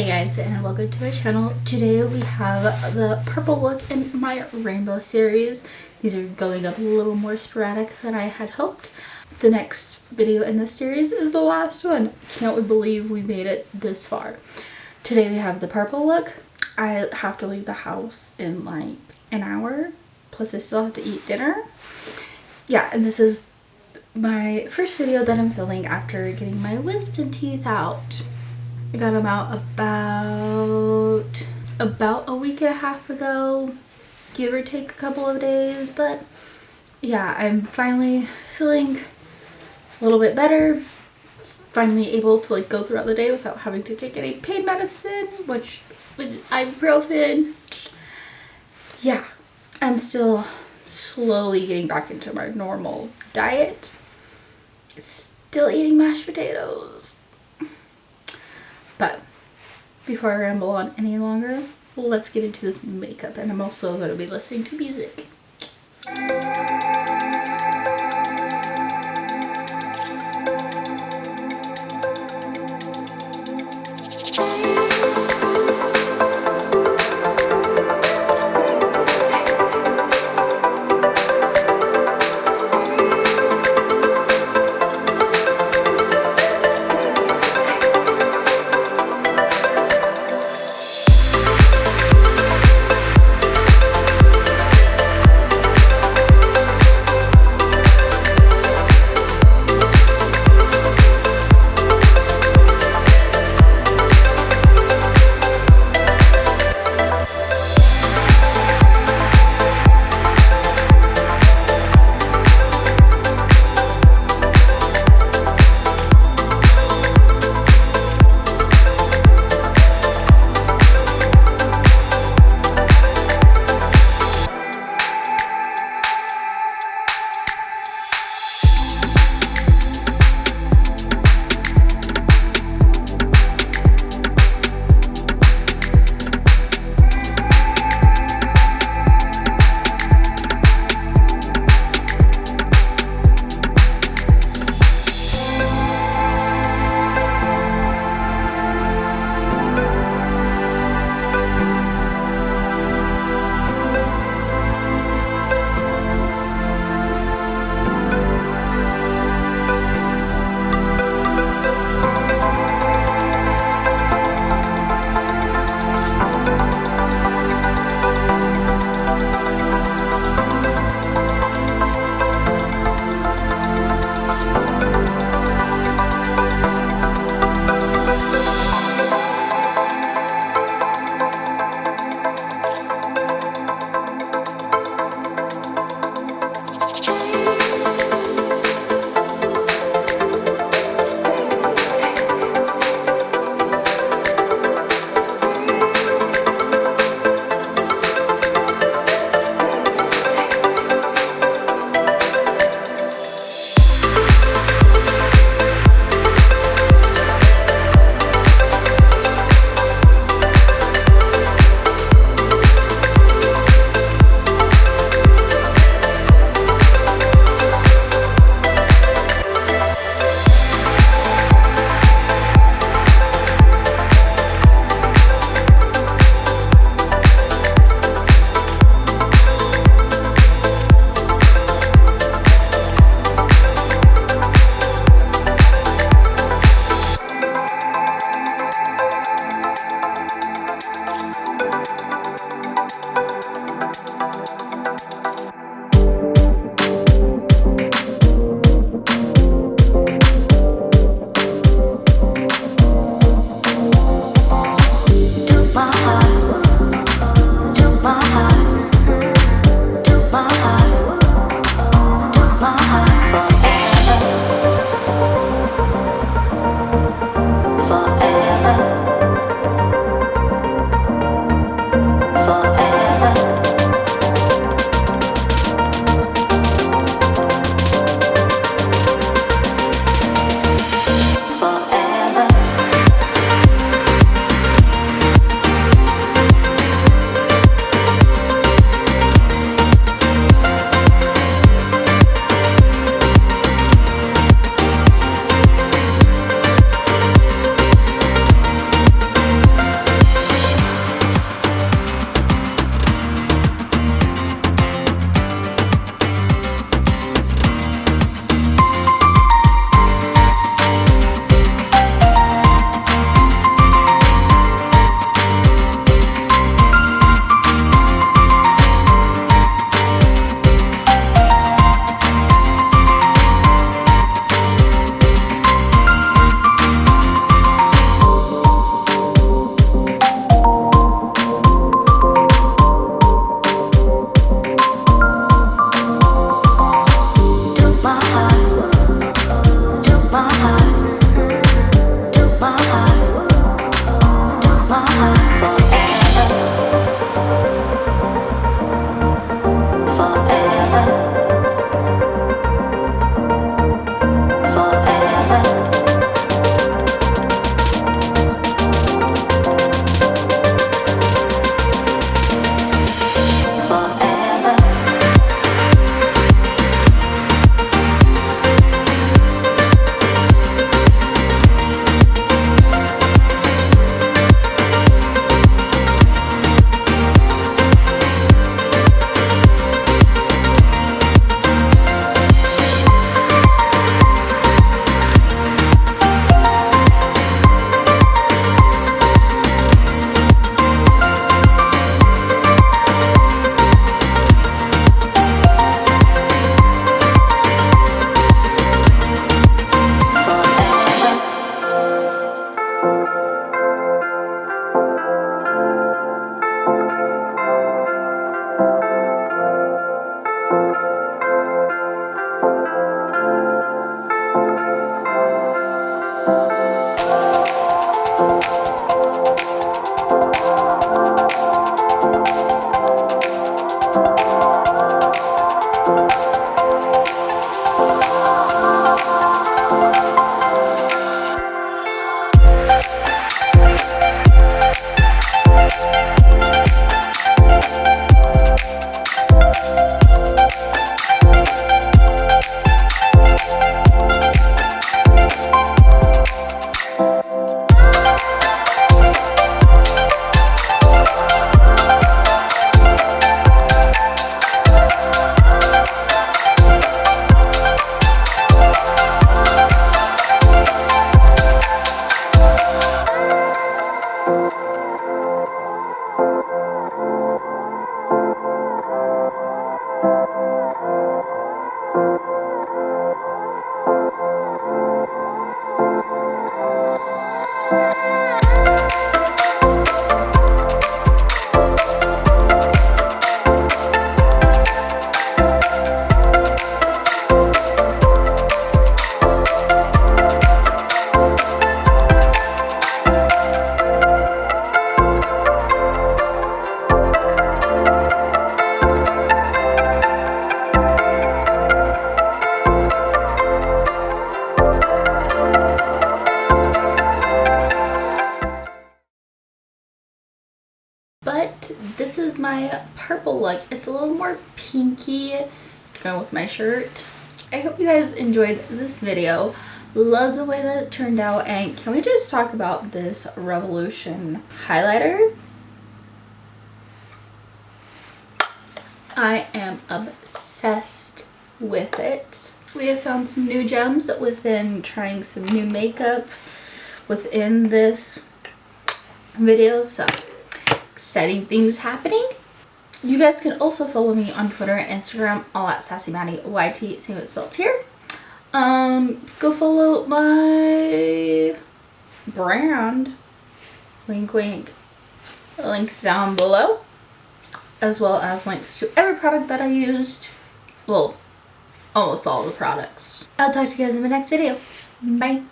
Hey guys, and welcome to my channel. Today we have the purple look in my rainbow series. These are going up a little more sporadic than I had hoped. The next video in this series is the last one. Can't believe we made it this far. Today we have the purple look. I have to leave the house in like an hour, plus I still have to eat dinner. Yeah, and this is my first video that I'm filming after getting my wisdom teeth out. I got them out about a week and a half ago, give or take a couple of days, but yeah, I'm finally feeling a little bit better, finally able to like go throughout the day without having to take any pain medicine, which with ibuprofen. Yeah, I'm still slowly getting back into my normal diet, still eating mashed potatoes. But before I ramble on any longer, let's get into this makeup, and I'm also going to be listening to music. my purple look. It's a little more pinky, going with my shirt. I hope you guys enjoyed this video. Love the way that it turned out, and can we just talk about this Revolution highlighter? I am obsessed with it. We have found some new gems within trying some new makeup within this video, so exciting things happening. You guys can also follow me on Twitter and Instagram, all at SassyMaddieYT, same as spelled here. Go follow my brand, wink wink, links down below, as well as links to every product that I used. Well, almost all the products. I'll talk to you guys in my next video. Bye.